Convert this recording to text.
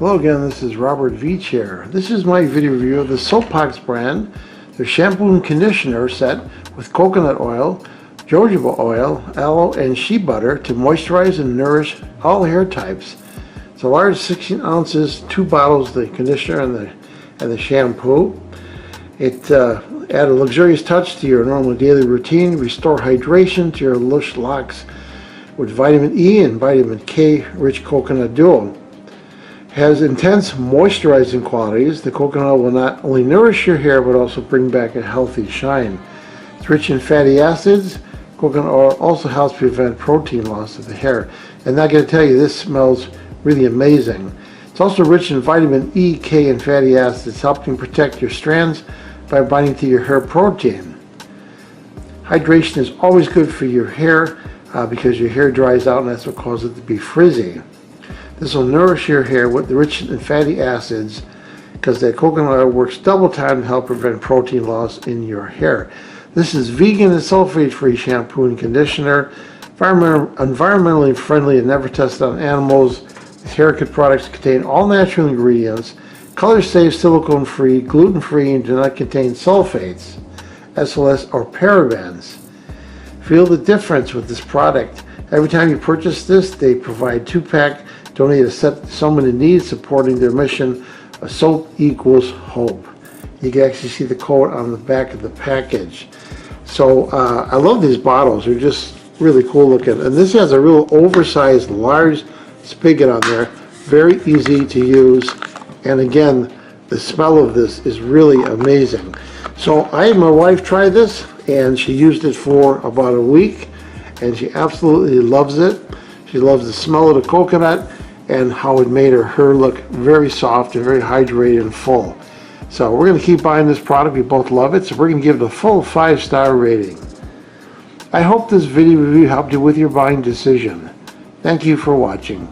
Hello again, this is Robert Veach here. This is my video review of the Soapbox brand, their shampoo and conditioner set with coconut oil, jojoba oil, aloe and shea butter to moisturize and nourish all hair types. It's a large 16 ounces, 2 bottles, the conditioner and the shampoo. It add a luxurious touch to your normal daily routine, restore hydration to your lush locks with vitamin E and vitamin K rich coconut duo. Has intense moisturizing qualities. The coconut oil will not only nourish your hair but also bring back a healthy shine. It's rich in fatty acids. Coconut oil also helps prevent protein loss of the hair. And I'm going to tell you, this smells really amazing. It's also rich in vitamin E, K, and fatty acids, helping protect your strands by binding to your hair protein. Hydration is always good for your hair because your hair dries out and that's what causes it to be frizzy. This will nourish your hair with the rich and fatty acids because that coconut oil works double time to help prevent protein loss in your hair. This is vegan and sulfate-free shampoo and conditioner, environmentally friendly and never tested on animals. These hair care products contain all natural ingredients, color-safe, silicone-free, gluten-free, and do not contain sulfates, SLS, or parabens. Feel the difference with this product. Every time you purchase this, they provide 2-pack donated to set someone in need, supporting their mission of soap equals hope. You can actually see the code on the back of the package. So I love these bottles. They're just really cool looking. And this has a real oversized, large spigot on there. Very easy to use. And again, the smell of this is really amazing. So I had my wife try this, and she used it for about a week, and she absolutely loves it. She loves the smell of the coconut and how it made her hair look very soft and very hydrated and full. So we're going to keep buying this product. We both love it, so we're going to give it a full 5-star rating. I hope this video review helped you with your buying decision. Thank you for watching.